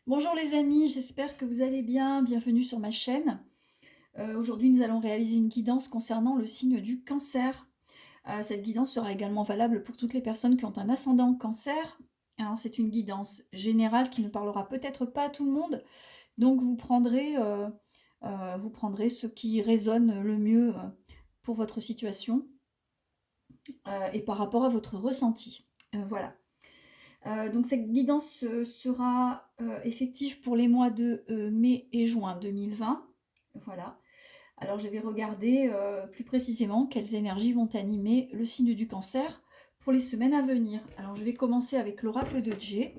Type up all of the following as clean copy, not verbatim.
Bonjour les amis, j'espère que vous allez bien. Bienvenue sur ma chaîne. Aujourd'hui, nous allons réaliser une guidance concernant le signe du cancer. Cette guidance sera également valable pour toutes les personnes qui ont un ascendant cancer. Alors, c'est une guidance générale qui ne parlera peut-être pas à tout le monde. Donc, vous prendrez ce qui résonne le mieux pour votre situation et par rapport à votre ressenti. Voilà. Donc cette guidance sera effective pour les mois de mai et juin 2020. Voilà. Alors je vais regarder plus précisément quelles énergies vont animer le signe du cancer pour les semaines à venir. Alors je vais commencer avec l'oracle de Dje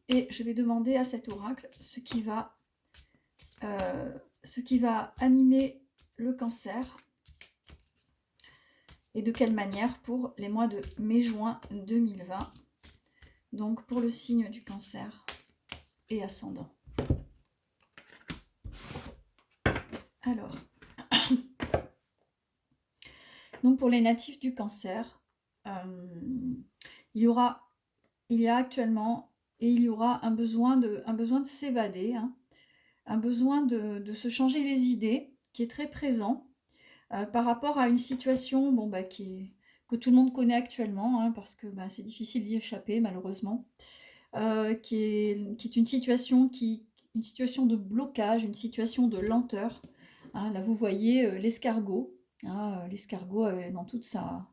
et je vais demander à cet oracle ce qui va animer le cancer et de quelle manière pour les mois de mai-juin 2020. Donc pour le signe du cancer et ascendant. Alors, donc pour les natifs du cancer, il y a actuellement et il y aura un besoin de s'évader, hein, un besoin de se changer les idées qui est très présent par rapport à une situation que tout le monde connaît actuellement, hein, parce que c'est difficile d'y échapper malheureusement, qui est une situation de blocage, une situation de lenteur. Hein, là vous voyez l'escargot, hein, l'escargot dans toute sa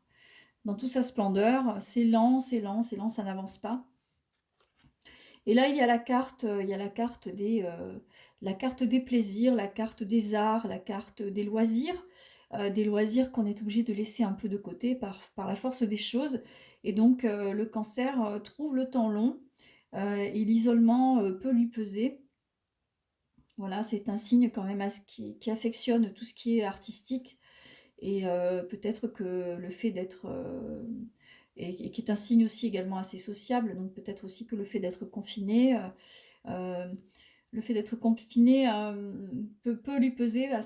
splendeur, c'est lent, c'est lent, c'est lent, ça n'avance pas. Et là, il y a la carte des plaisirs, la carte des arts, la carte des loisirs qu'on est obligé de laisser un peu de côté par la force des choses. Et donc, le cancer trouve le temps long et l'isolement peut lui peser. Voilà, c'est un signe quand même qui affectionne tout ce qui est artistique. Et peut-être que le fait d'être... et qui est un signe aussi également assez sociable, donc peut-être aussi que le fait d'être confiné, peut lui peser à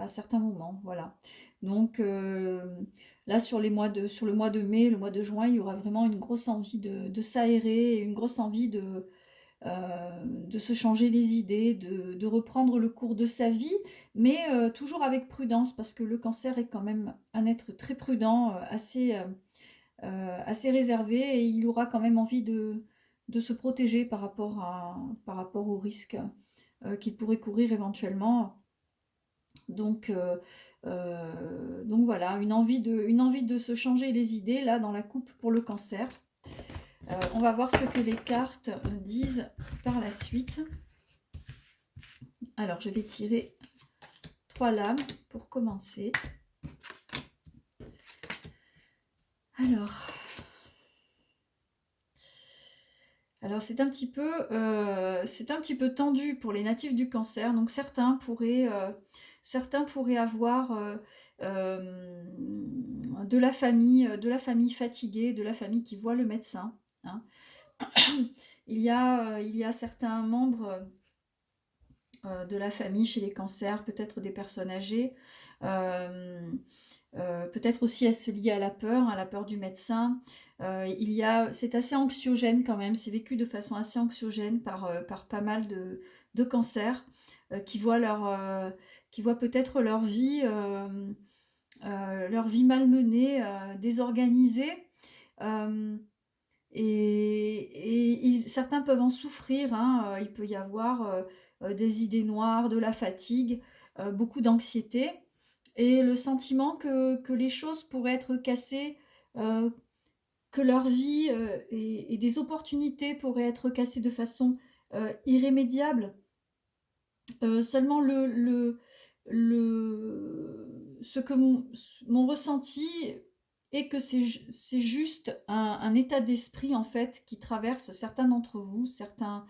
certains moments. Voilà. Donc là, sur le mois de mai, le mois de juin, il y aura vraiment une grosse envie de s'aérer, et une grosse envie de se changer les idées, de reprendre le cours de sa vie, mais toujours avec prudence, parce que le cancer est quand même un être très prudent, assez réservé, et il aura quand même envie de se protéger par rapport aux risques qu'il pourrait courir éventuellement. Donc voilà, une envie de se changer les idées, là, dans la coupe pour le cancer. On va voir ce que les cartes disent par la suite. Alors, je vais tirer 3 lames pour commencer. Alors c'est un petit peu tendu pour les natifs du cancer. Donc certains pourraient avoir de la famille fatiguée, de la famille qui voit le médecin. Hein. Il y a certains membres de la famille chez les cancers, peut-être des personnes âgées. Peut-être aussi est-ce lié à la peur du médecin. C'est assez anxiogène quand même, c'est vécu de façon assez anxiogène par pas mal de cancers qui voient peut-être leur vie malmenée, désorganisée. Euh, Certains peuvent en souffrir, hein. Il peut y avoir des idées noires, de la fatigue, beaucoup d'anxiété, et le sentiment que les choses pourraient être cassées, euh, que leur vie et des opportunités pourraient être cassées de façon irrémédiable. Seulement ce que mon ressenti est que c'est juste un état d'esprit en fait qui traverse certains d'entre vous, certains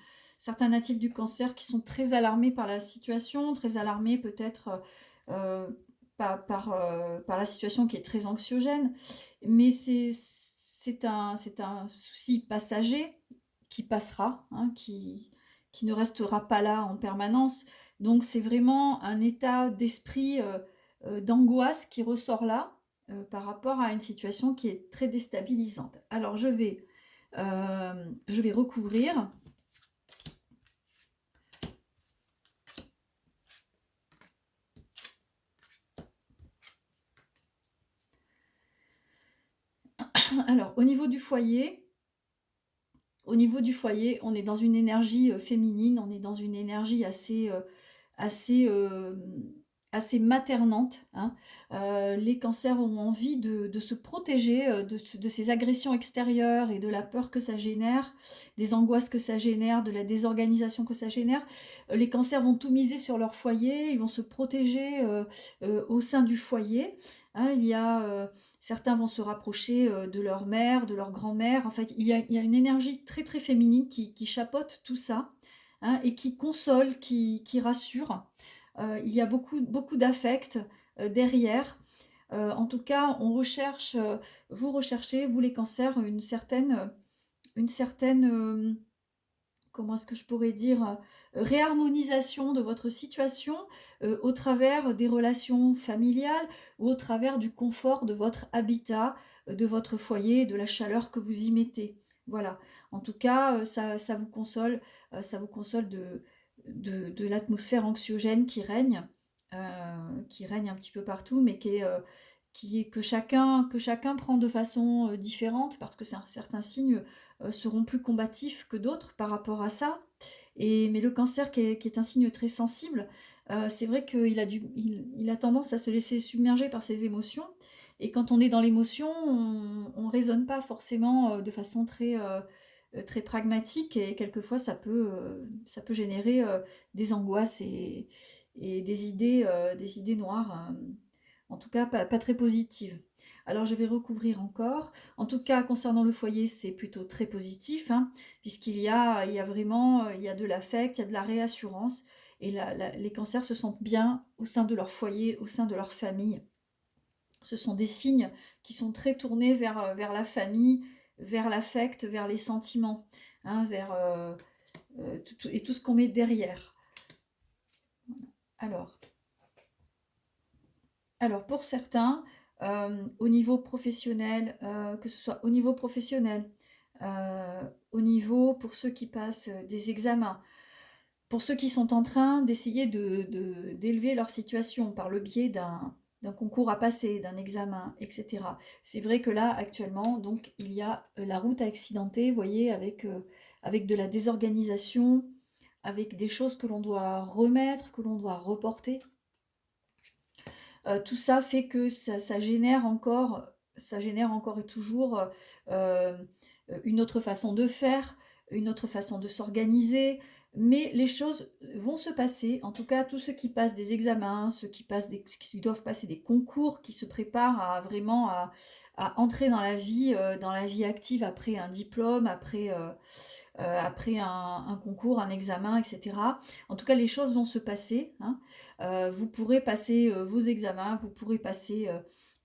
natifs du cancer qui sont très alarmés par la situation, très alarmés peut-être euh, par la situation qui est très anxiogène, mais c'est un souci passager qui passera, hein, qui ne restera pas là en permanence. Donc c'est vraiment un état d'esprit d'angoisse qui ressort là par rapport à une situation qui est très déstabilisante. Alors je vais recouvrir Alors, au niveau du foyer, on est dans une énergie féminine, on est dans une énergie assez, assez maternante, hein. Les cancers ont envie de se protéger, de ces agressions extérieures et de la peur que ça génère, des angoisses que ça génère, de la désorganisation que ça génère. Les cancers vont tout miser sur leur foyer, ils vont se protéger, au sein du foyer, hein. Certains vont se rapprocher, de leur mère, de leur grand-mère. En fait, il y a une énergie très, très féminine qui chapeaute tout ça, hein, et qui console, qui rassure. Il y a beaucoup, beaucoup d'affect derrière. En tout cas, vous recherchez, vous les cancers, une certaine comment est-ce que je pourrais dire, réharmonisation de votre situation, au travers des relations familiales ou au travers du confort de votre habitat, de votre foyer, de la chaleur que vous y mettez. Voilà. En tout cas, ça vous console de l'atmosphère anxiogène qui règne un petit peu partout, mais que chacun prend de façon différente, parce que certains signes seront plus combatifs que d'autres par rapport à ça. Mais le cancer, qui est un signe très sensible, c'est vrai qu'il il a tendance à se laisser submerger par ses émotions. Et quand on est dans l'émotion, on ne raisonne pas forcément de façon très pragmatique. Et quelquefois, ça peut générer des angoisses et des idées noires, en tout cas pas très positives. Alors je vais recouvrir encore. En tout cas, concernant le foyer, c'est plutôt très positif, hein, il y a vraiment il y a de l'affect, il y a de la réassurance, et les cancers se sentent bien au sein de leur foyer, au sein de leur famille. Ce sont des signes qui sont très tournés vers la famille, vers l'affect, vers les sentiments, hein, et tout ce qu'on met derrière. Alors, alors pour certains, au niveau professionnel, que ce soit au niveau professionnel, au niveau pour ceux qui passent des examens, pour ceux qui sont en train d'essayer d'élever leur situation par le biais d'un concours à passer, d'un examen, etc. C'est vrai que là, actuellement, donc, il y a la route accidentée, vous voyez, avec de la désorganisation, avec des choses que l'on doit remettre, que l'on doit reporter. Tout ça fait que ça génère encore et toujours euh, une autre façon de faire, une autre façon de s'organiser, mais les choses vont se passer. En tout cas, tous ceux qui passent des examens, ceux qui doivent passer des concours, qui se préparent à entrer dans la vie active après un diplôme, après un concours, un examen, etc. En tout cas, les choses vont se passer, hein. Vous pourrez passer vos examens, vous pourrez passer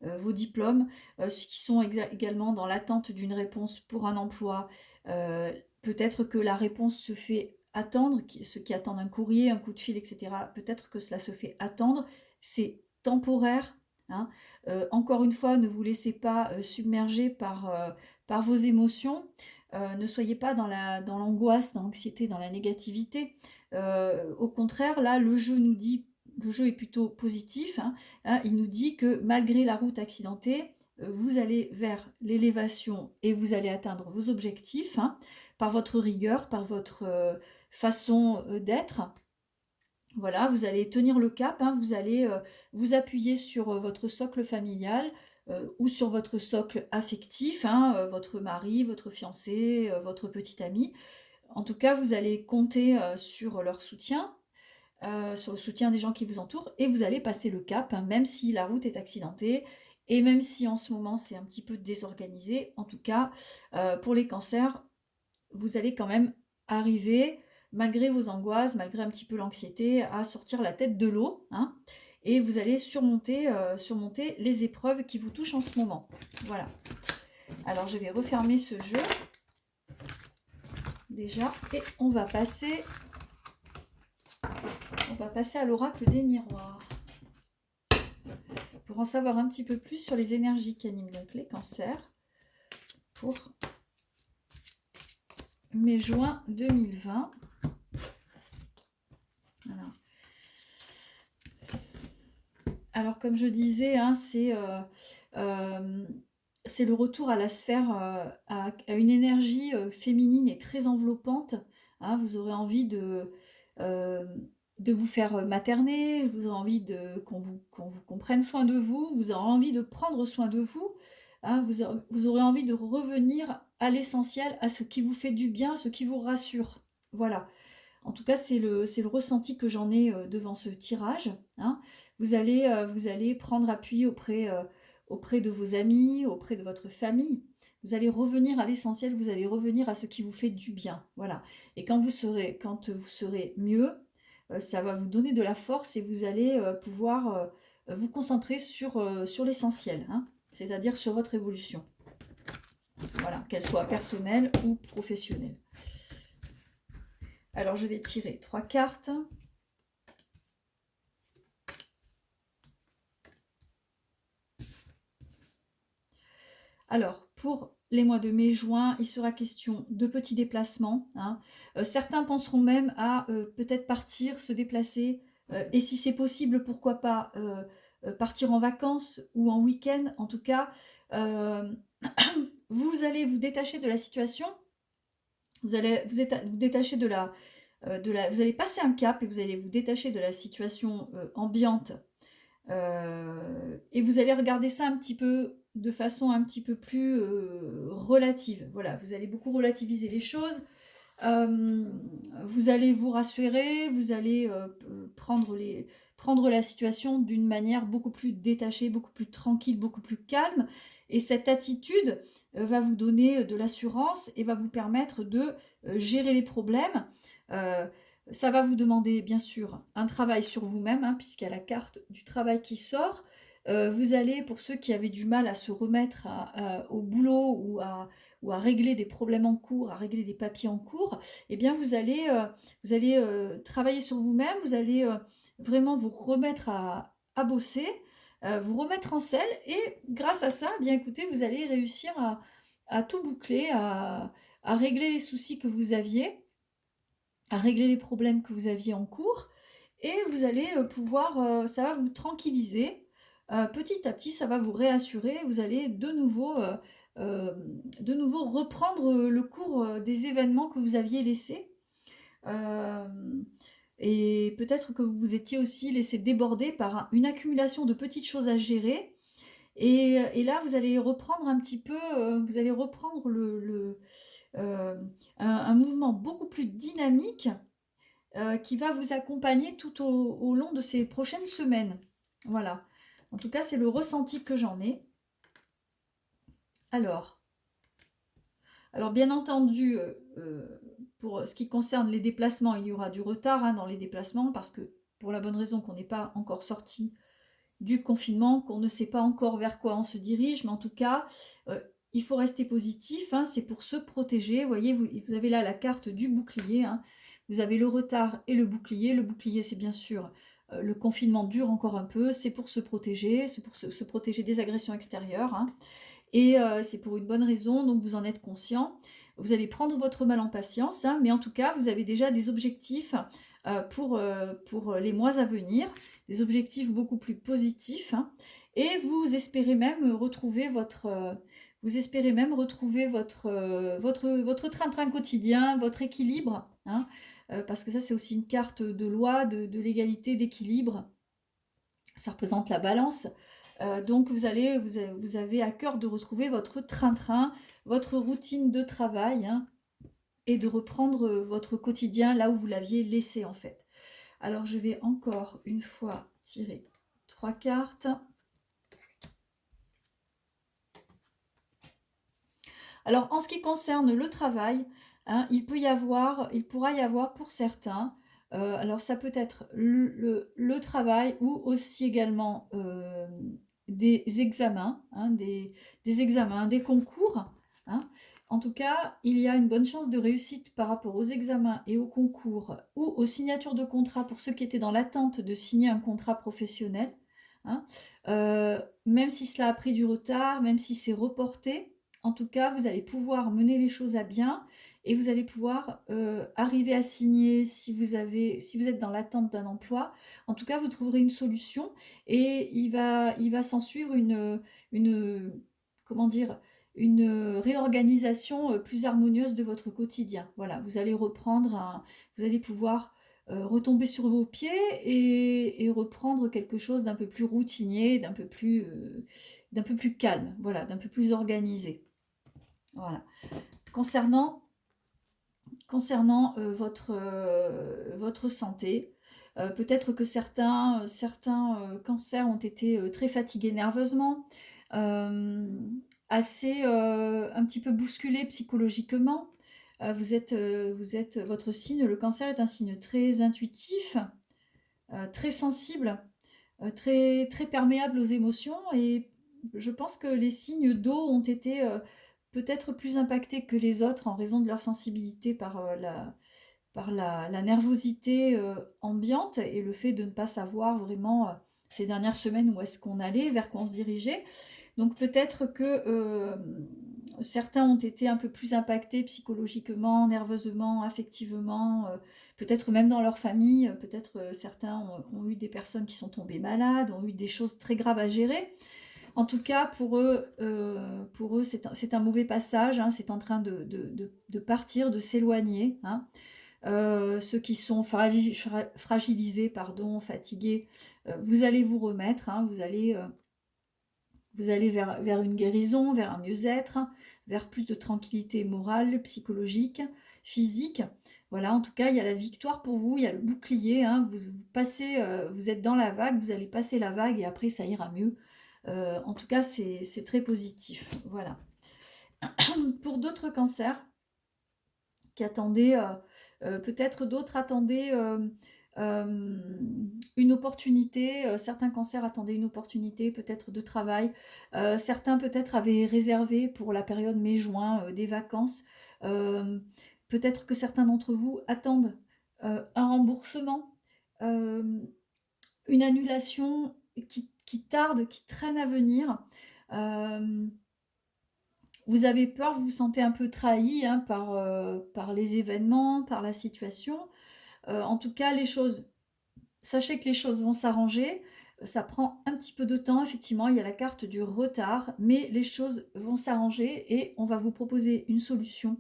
vos diplômes, ceux qui sont également dans l'attente d'une réponse pour un emploi. Peut-être que la réponse se fait attendre, ceux qui attendent un courrier, un coup de fil, etc. Peut-être que cela se fait attendre, c'est temporaire, hein. Encore une fois, ne vous laissez pas submerger par vos émotions. Ne soyez pas dans l'angoisse, dans l'anxiété, dans la négativité. Au contraire, là, le jeu est plutôt positif, hein, hein. Il nous dit que malgré la route accidentée, vous allez vers l'élévation et vous allez atteindre vos objectifs, hein, par votre rigueur, par votre façon d'être. Voilà, vous allez tenir le cap, hein, vous allez vous appuyer sur votre socle familial, ou sur votre socle affectif, hein, votre mari, votre fiancé, votre petit ami. En tout cas, vous allez compter sur leur soutien, sur le soutien des gens qui vous entourent, et vous allez passer le cap, hein, même si la route est accidentée, et même si en ce moment c'est un petit peu désorganisé. En tout cas, pour les cancers, vous allez quand même arriver, malgré vos angoisses, malgré un petit peu l'anxiété, à sortir la tête de l'eau, hein, et vous allez surmonter les épreuves qui vous touchent en ce moment. Voilà. Alors je vais refermer ce jeu déjà, et on va passer à l'oracle des miroirs pour en savoir un petit peu plus sur les énergies qui animent donc les cancers pour mai-juin 2020. Voilà. Alors comme je disais, hein, c'est le retour à la sphère, à une énergie, féminine et très enveloppante, hein. Vous aurez envie de vous faire, materner, vous aurez envie de qu'on prenne soin de vous, vous aurez envie de prendre soin de vous, hein. Vous aurez envie de revenir à l'essentiel, à ce qui vous fait du bien, ce qui vous rassure. Voilà. En tout cas, c'est le ressenti que j'en ai, devant ce tirage, hein. Vous allez prendre appui auprès de vos amis, auprès de votre famille. Vous allez revenir à l'essentiel, vous allez revenir à ce qui vous fait du bien, voilà. Et quand vous serez mieux, ça va vous donner de la force et vous allez, pouvoir, vous concentrer sur l'essentiel, hein, c'est-à-dire sur votre évolution. Voilà, qu'elle soit personnelle ou professionnelle. Alors je vais tirer 3 cartes. Alors, pour les mois de mai, juin, il sera question de petits déplacements, hein. Certains penseront même à peut-être partir, se déplacer, et si c'est possible, pourquoi pas partir en vacances ou en week-end. En tout cas, euh, vous allez vous détacher de la situation, vous allez vous détacher vous allez passer un cap et vous allez vous détacher de la situation ambiante, et vous allez regarder ça un petit peu de façon un petit peu plus relative. Voilà, vous allez beaucoup relativiser les choses. Euh, vous allez vous rassurer, vous allez prendre la situation d'une manière beaucoup plus détachée, beaucoup plus tranquille, beaucoup plus calme. Et cette attitude va vous donner de l'assurance et va vous permettre de gérer les problèmes. Euh, Ça va vous demander bien sûr un travail sur vous-même, hein, puisqu'il y a la carte du travail qui sort. Vous allez, pour ceux qui avaient du mal à se remettre au boulot ou à régler des problèmes en cours, à régler des papiers en cours, eh bien vous allez travailler sur vous-même, vous allez vraiment vous remettre à bosser, vous remettre en selle, et grâce à ça, eh bien écoutez, vous allez réussir à tout boucler, à régler les soucis que vous aviez, à régler les problèmes que vous aviez en cours, et vous allez pouvoir, ça va vous tranquilliser. Petit à petit, ça va vous réassurer. Vous allez euh, de nouveau reprendre le cours des événements que vous aviez laissés. Euh, et peut-être que vous vous étiez aussi laissé déborder par une accumulation de petites choses à gérer. Et là, vous allez reprendre un petit peu, vous allez reprendre euh, un mouvement beaucoup plus dynamique qui va vous accompagner tout au long de ces prochaines semaines. Voilà. En tout cas, c'est le ressenti que j'en ai. Alors, bien entendu, pour ce qui concerne les déplacements, il y aura du retard, hein, dans les déplacements, parce que pour la bonne raison qu'on n'est pas encore sorti du confinement, qu'on ne sait pas encore vers quoi on se dirige, mais en tout cas, euh, il faut rester positif, hein, c'est pour se protéger. Vous voyez, vous avez là la carte du bouclier, hein. Vous avez le retard et le bouclier. Le bouclier, c'est bien sûr, le confinement dure encore un peu, c'est pour se protéger, c'est pour se protéger des agressions extérieures, hein. Et c'est pour une bonne raison, donc vous en êtes conscient. Vous allez prendre votre mal en patience, hein, mais en tout cas, vous avez déjà des objectifs pour les mois à venir, des objectifs beaucoup plus positifs, hein, et vous espérez même retrouver votre train-train quotidien, votre équilibre, hein, parce que ça, c'est aussi une carte de loi, de l'égalité, d'équilibre. Ça représente la balance. Donc vous avez à cœur de retrouver votre train-train, votre routine de travail, hein, et de reprendre votre quotidien là où vous l'aviez laissé en fait. Alors je vais encore une fois tirer 3 cartes. Alors en ce qui concerne le travail, hein, il pourra y avoir pour certains, alors ça peut être le travail ou aussi également des examens, hein, des examens, des concours, hein. En tout cas, il y a une bonne chance de réussite par rapport aux examens et aux concours ou aux signatures de contrat pour ceux qui étaient dans l'attente de signer un contrat professionnel, hein. Même si cela a pris du retard, même si c'est reporté, en tout cas, vous allez pouvoir mener les choses à bien et vous allez pouvoir arriver à signer si vous êtes dans l'attente d'un emploi. En tout cas, vous trouverez une solution et il va s'en suivre une comment dire, une réorganisation plus harmonieuse de votre quotidien. Voilà, vous allez vous allez pouvoir retomber sur vos pieds et reprendre quelque chose d'un peu plus routinier, d'un peu plus calme, voilà, d'un peu plus organisé. Voilà. Concernant votre santé, peut-être que certains cancers ont été très fatigués nerveusement, euh, assez un petit peu bousculés psychologiquement. Votre signe, le cancer est un signe très intuitif, très sensible, très perméable aux émotions, et je pense que les signes d'eau ont été peut-être plus impactés que les autres en raison de leur sensibilité par la nervosité ambiante et le fait de ne pas savoir vraiment ces dernières semaines où est-ce qu'on allait, vers quoi on se dirigeait. Donc peut-être que certains ont été un peu plus impactés psychologiquement, nerveusement, affectivement, peut-être même dans leur famille, peut-être certains ont eu des personnes qui sont tombées malades, ont eu des choses très graves à gérer. En tout cas, pour eux c'est un mauvais passage, hein, c'est en train de partir, de s'éloigner. Hein. Ceux qui sont fragilisés, pardon, fatigués, vous allez vous remettre, hein, vous allez vers une guérison, vers un mieux-être, vers plus de tranquillité morale, psychologique, physique. Voilà, en tout cas, il y a la victoire pour vous, il y a le bouclier, hein, vous passez, vous êtes dans la vague, vous allez passer la vague et après ça ira mieux. En tout cas, c'est très positif. Voilà. Pour d'autres cancers qui attendaient, peut-être d'autres attendaient une opportunité, certains cancers attendaient une opportunité peut-être de travail, certains peut-être avaient réservé pour la période mai-juin des vacances, euh, peut-être que certains d'entre vous attendent un remboursement, euh, une annulation qui tarde, qui traîne à venir. Euh, vous avez peur, vous vous sentez un peu trahi, hein, par les événements, par la situation. En tout cas, sachez que les choses vont s'arranger. Ça prend un petit peu de temps, effectivement, il y a la carte du retard, mais les choses vont s'arranger et on va vous proposer une solution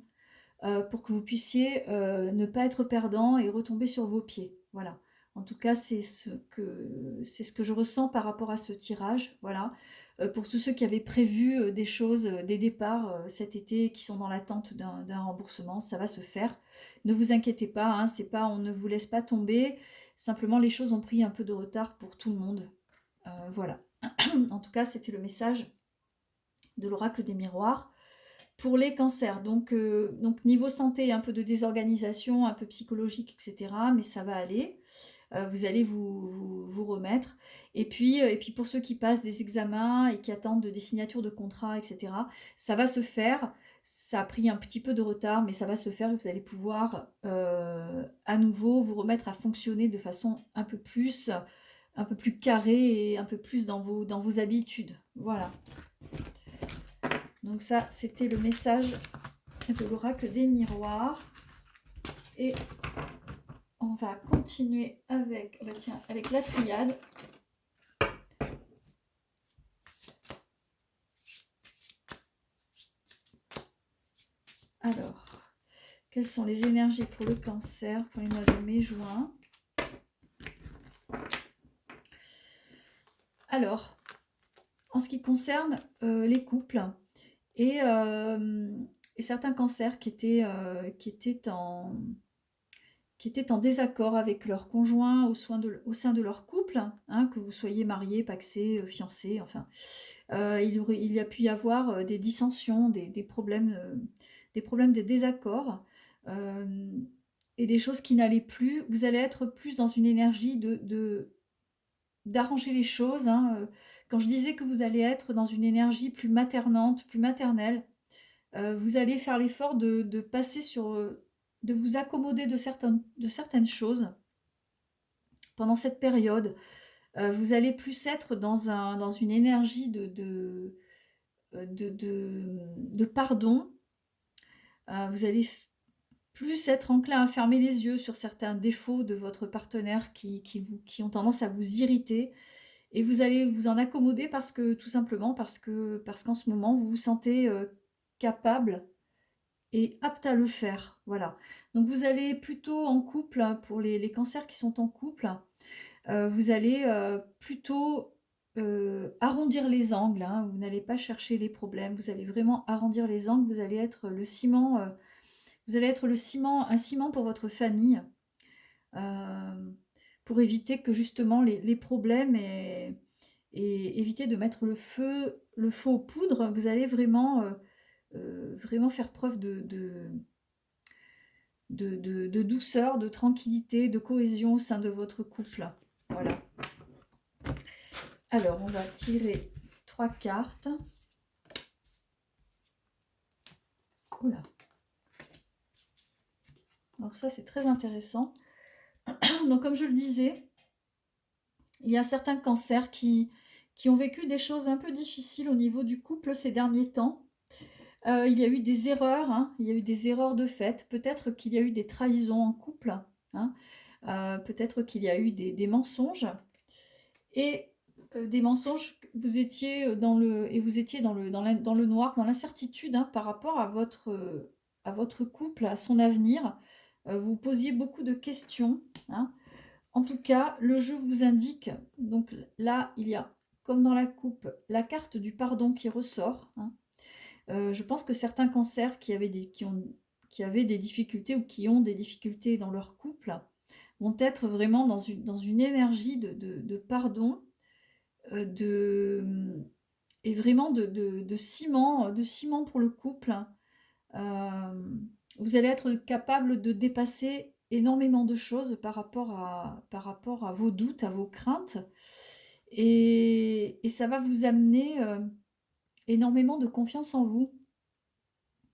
pour que vous puissiez ne pas être perdant et retomber sur vos pieds. Voilà. En tout cas, c'est ce que je ressens par rapport à ce tirage. Voilà. Pour tous ceux qui avaient prévu des choses, des départs cet été, qui sont dans l'attente d'un remboursement, ça va se faire. Ne vous inquiétez pas, hein, c'est pas, on ne vous laisse pas tomber. Simplement, les choses ont pris un peu de retard pour tout le monde. Voilà. En tout cas, c'était le message de l'oracle des miroirs pour les cancers. Donc niveau santé, un peu de désorganisation, un peu psychologique, etc. Mais ça va aller. Vous allez vous remettre. Et puis pour ceux qui passent des examens et qui attendent des signatures de contrats, etc., ça va se faire. Ça a pris un petit peu de retard, mais ça va se faire et vous allez pouvoir à nouveau vous remettre à fonctionner de façon un peu plus carrée et un peu plus dans vos habitudes. Voilà. Donc ça, c'était le message de l'oracle des miroirs. Et on va continuer avec, avec la triade. Alors, quelles sont les énergies pour le cancer pour les mois de mai-juin? Alors, en ce qui concerne les couples et certains cancers qui étaient en désaccord avec leur conjoint au sein de leur couple, hein, que vous soyez marié, pacsé, fiancé, enfin, il y a pu y avoir des dissensions, des problèmes, des désaccords, et des choses qui n'allaient plus. Vous allez être plus dans une énergie d'arranger les choses. Hein. Quand je disais que vous allez être dans une énergie plus maternante, plus maternelle, vous allez faire l'effort de passer de vous accommoder de certaines choses pendant cette période. Vous allez plus être dans une énergie de pardon. Vous allez plus être enclin à fermer les yeux sur certains défauts de votre partenaire qui ont tendance à vous irriter et vous allez vous en accommoder parce que tout simplement parce qu'en ce moment, vous vous sentez, capable et apte à le faire, voilà. Donc vous allez plutôt en couple, hein, pour les cancers qui sont en couple, vous allez, plutôt, arrondir les angles, hein. Vous n'allez pas chercher les problèmes, vous allez vraiment arrondir les angles, vous allez être le ciment, vous allez être le ciment un ciment pour votre famille, hem, pour éviter que justement les problèmes et éviter de mettre le feu aux poudres. Vous allez vraiment, vraiment faire preuve de douceur, de tranquillité, de cohésion au sein de votre couple. Voilà. Alors, on va tirer 3 cartes. Oula. Alors ça, c'est très intéressant. Donc, comme je le disais, il y a certains cancers qui ont vécu des choses un peu difficiles au niveau du couple ces derniers temps. Il y a eu des erreurs, hein, il y a eu des erreurs de fait. Peut-être qu'il y a eu des trahisons en couple, hein, peut-être qu'il y a eu des mensonges. Et des mensonges, vous étiez dans le, et vous étiez dans le noir, dans l'incertitude, hein, par rapport à votre couple, à son avenir. Vous posiez beaucoup de questions, hein. En tout cas, le jeu vous indique, donc là, il y a, comme dans la coupe, la carte du pardon qui ressort, hein. Je pense que certains cancers qui avaient des difficultés ou qui ont des difficultés dans leur couple vont être vraiment dans une énergie de pardon, et vraiment de ciment pour le couple. Vous allez être capable de dépasser énormément de choses par rapport à vos doutes, à vos craintes. Et ça va vous amener énormément de confiance en vous.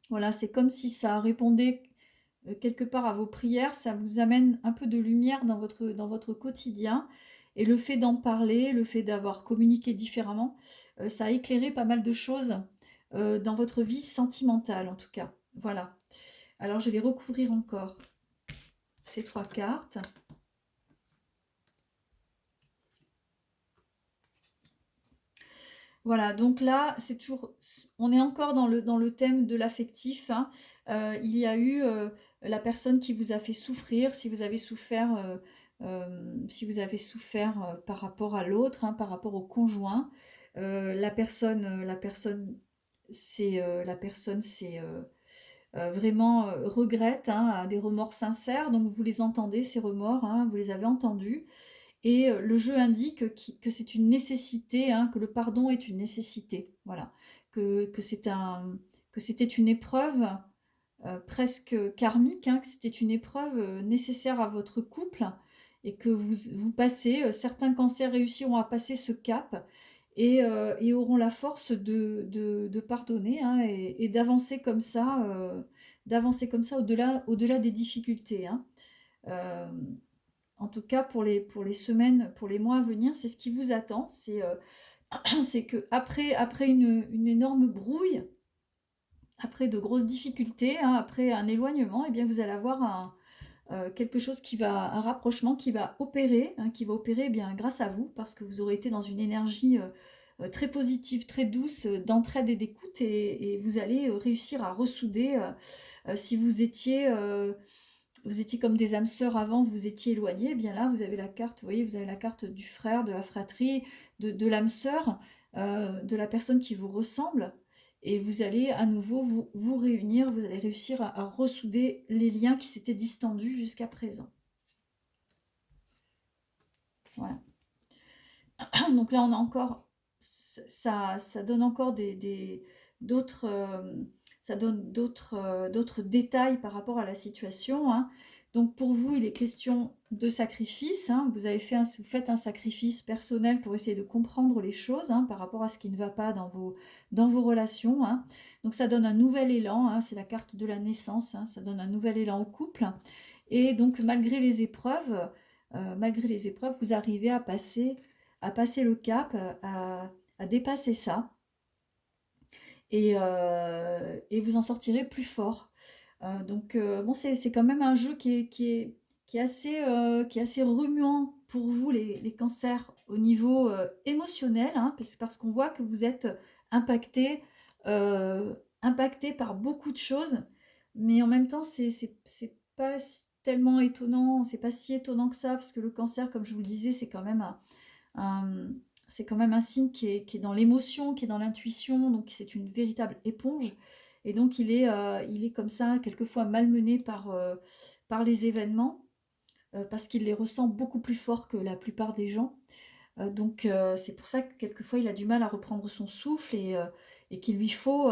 Voilà, c'est comme si ça répondait quelque part à vos prières, ça vous amène un peu de lumière dans votre quotidien. Et le fait d'en parler, le fait d'avoir communiqué différemment, ça a éclairé pas mal de choses dans votre vie sentimentale en tout cas. Voilà. Alors je vais recouvrir encore ces 3 cartes. Voilà, donc là, c'est toujours, on est encore dans le thème de l'affectif, hein. Il y a eu la personne qui vous a fait souffrir, si vous avez souffert, si vous avez souffert par rapport à l'autre, hein, par rapport au conjoint. La personne, c'est vraiment regrette, hein, a des remords sincères, donc vous les entendez, ces remords, hein, vous les avez entendus. Et le jeu indique que c'est une nécessité, hein, que le pardon est une nécessité. Voilà. Que que c'était une épreuve presque karmique, hein, que c'était une épreuve nécessaire à votre couple et que vous passez, certains cancers réussiront à passer ce cap et auront la force de pardonner, hein, et d'avancer comme ça au-delà des difficultés, hein. Euh, En tout cas, pour les semaines, pour les mois à venir, c'est ce qui vous attend. C'est que après une énorme brouille, après de grosses difficultés, hein, après un éloignement, eh bien vous allez avoir quelque chose un rapprochement qui va opérer eh bien, grâce à vous, parce que vous aurez été dans une énergie très positive, très douce, d'entraide et d'écoute, et vous allez réussir à ressouder. Si vous étiez comme des âmes sœurs avant, vous étiez éloignés, eh bien là, vous avez la carte, vous voyez, vous avez la carte du frère, de la fratrie, de l'âme sœur, de la personne qui vous ressemble, et vous allez à nouveau vous réunir, vous allez réussir à ressouder les liens qui s'étaient distendus jusqu'à présent. Voilà. Donc là, on a encore, ça donne encore d'autres, ça donne d'autres détails par rapport à la situation, hein. Donc pour vous, il est question de sacrifice, hein. Vous faites un sacrifice personnel pour essayer de comprendre les choses, hein, par rapport à ce qui ne va pas dans vos relations, hein. Donc ça donne un nouvel élan, hein, c'est la carte de la naissance, hein, ça donne un nouvel élan au couple. Et donc malgré les épreuves, vous arrivez à passer le cap, à dépasser ça, et vous en sortirez plus fort. Donc bon, c'est quand même un jeu qui est qui est assez remuant pour vous, les cancers, au niveau émotionnel, hein, parce qu'on voit que vous êtes impacté, impacté par beaucoup de choses, mais en même temps, c'est pas tellement étonnant, c'est pas si étonnant que ça, parce que le cancer, comme je vous le disais, c'est quand même un, c'est quand même un signe qui est dans l'émotion, qui est dans l'intuition, donc c'est une véritable éponge. Et donc il est comme ça, quelquefois malmené par les événements, parce qu'il les ressent beaucoup plus fort que la plupart des gens. C'est pour ça que quelquefois il a du mal à reprendre son souffle et qu'il lui faut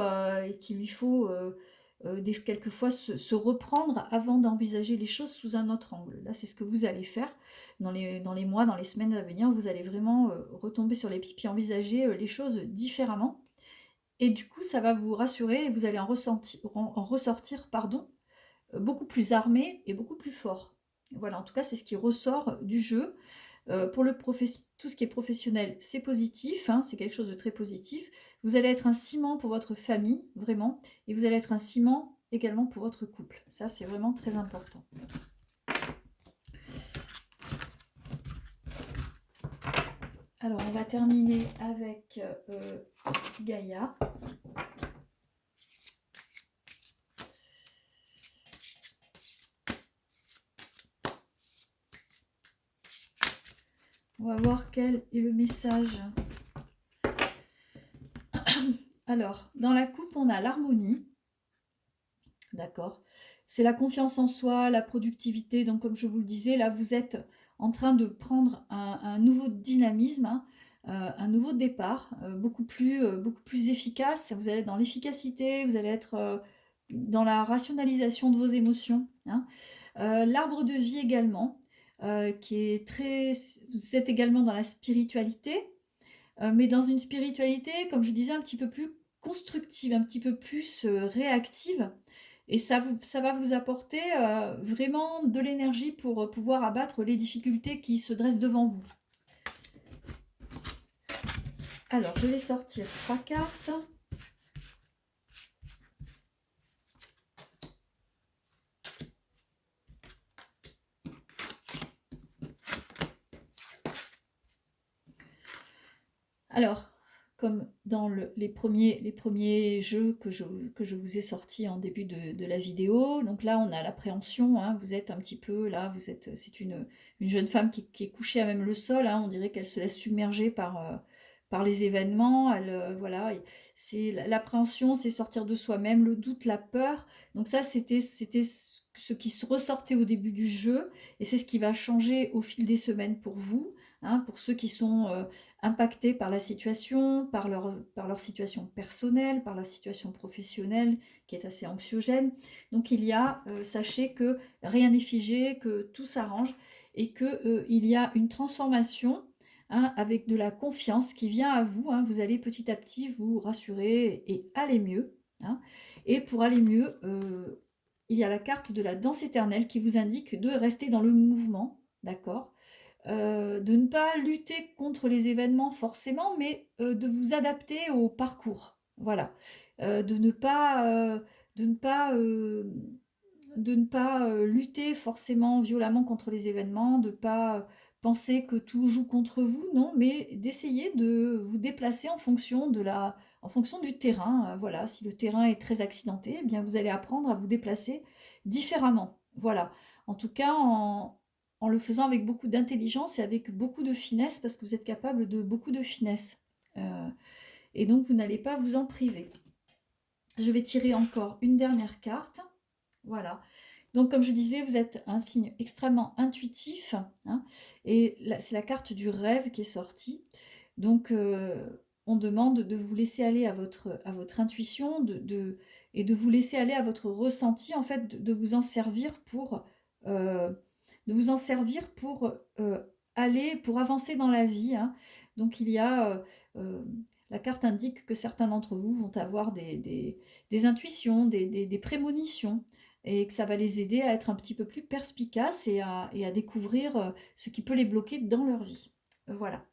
quelquefois se reprendre avant d'envisager les choses sous un autre angle. Là, c'est ce que vous allez faire dans les mois, dans les semaines à venir. Vous allez vraiment retomber sur les pieds et envisager les choses différemment. Et du coup, ça va vous rassurer et vous allez en ressortir pardon, beaucoup plus armé et beaucoup plus fort. Voilà, en tout cas, c'est ce qui ressort du jeu. Pour tout ce qui est professionnel, c'est positif, hein, c'est quelque chose de très positif. Vous allez être un ciment pour votre famille, vraiment, et vous allez être un ciment également pour votre couple. Ça, c'est vraiment très important. Alors, on va terminer avec Gaïa. On va voir quel est le message. Alors, dans la coupe, on a l'harmonie. D'accord. C'est la confiance en soi, la productivité. Donc, comme je vous le disais, là, vous êtes en train de prendre un nouveau dynamisme, hein, un nouveau départ, beaucoup plus efficace. Vous allez être dans l'efficacité, vous allez être dans la rationalisation de vos émotions, hein. L'arbre de vie également, qui est très... Vous êtes également dans la spiritualité, mais dans une spiritualité, comme je disais, un petit peu plus constructive, un petit peu plus réactive. Et ça va vous apporter vraiment de l'énergie pour pouvoir abattre les difficultés qui se dressent devant vous. Alors, je vais sortir 3 cartes. Alors, comme dans les premiers jeux que je vous ai sortis en début de la vidéo, donc là on a l'appréhension, hein, vous êtes un petit peu là, c'est une jeune femme qui est couchée à même le sol, hein, on dirait qu'elle se laisse submerger par les événements, voilà, c'est l'appréhension, c'est sortir de soi-même, le doute, la peur, donc ça c'était ce qui se ressortait au début du jeu, et c'est ce qui va changer au fil des semaines pour vous, hein, pour ceux qui sont impactés par la situation, par leur situation personnelle, par leur situation professionnelle qui est assez anxiogène. Donc sachez que rien n'est figé, que tout s'arrange et qu'il y a une transformation, hein, avec de la confiance qui vient à vous, hein. Vous allez petit à petit vous rassurer et aller mieux, hein. Et pour aller mieux, il y a la carte de la danse éternelle qui vous indique de rester dans le mouvement, d'accord, de ne pas lutter contre les événements forcément, mais de vous adapter au parcours. Voilà. De ne pas, de ne pas, de ne pas lutter forcément violemment contre les événements, de ne pas penser que tout joue contre vous, non, mais d'essayer de vous déplacer en fonction du terrain. Voilà, si le terrain est très accidenté, eh bien vous allez apprendre à vous déplacer différemment. Voilà. En tout cas, en le faisant avec beaucoup d'intelligence et avec beaucoup de finesse, parce que vous êtes capable de beaucoup de finesse. Et donc, vous n'allez pas vous en priver. Je vais tirer encore une dernière carte. Voilà. Donc, comme je disais, vous êtes un signe extrêmement intuitif, hein, et c'est la carte du rêve qui est sortie. Donc, on demande de vous laisser aller à votre intuition et de vous laisser aller à votre ressenti, en fait, de vous en servir euh, pour pour avancer dans la vie, hein. Donc, euh, la carte indique que certains d'entre vous vont avoir des intuitions, des prémonitions, et que ça va les aider à être un petit peu plus perspicaces et à découvrir ce qui peut les bloquer dans leur vie. Voilà.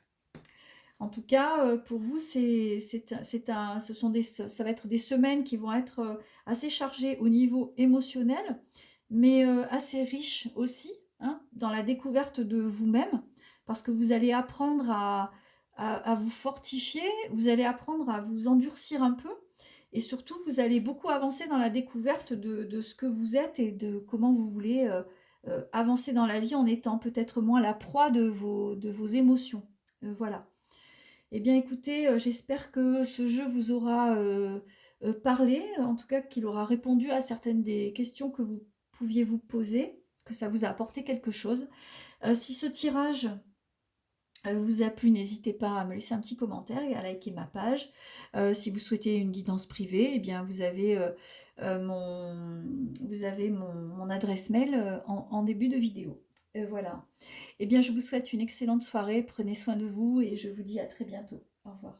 En tout cas, pour vous, ça va être des semaines qui vont être assez chargées au niveau émotionnel, mais assez riches aussi, hein, dans la découverte de vous-même, parce que vous allez apprendre à vous fortifier, vous allez apprendre à vous endurcir un peu, et surtout, vous allez beaucoup avancer dans la découverte de ce que vous êtes et de comment vous voulez avancer dans la vie en étant peut-être moins la proie de vos émotions. Voilà. Eh bien, écoutez, j'espère que ce jeu vous aura parlé, en tout cas qu'il aura répondu à certaines des questions que vous pouviez vous poser, que ça vous a apporté quelque chose. Si ce tirage vous a plu, n'hésitez pas à me laisser un petit commentaire et à liker ma page. Si vous souhaitez une guidance privée, eh bien vous avez, mon adresse mail en début de vidéo. Voilà. Eh bien, je vous souhaite une excellente soirée, prenez soin de vous et je vous dis à très bientôt. Au revoir.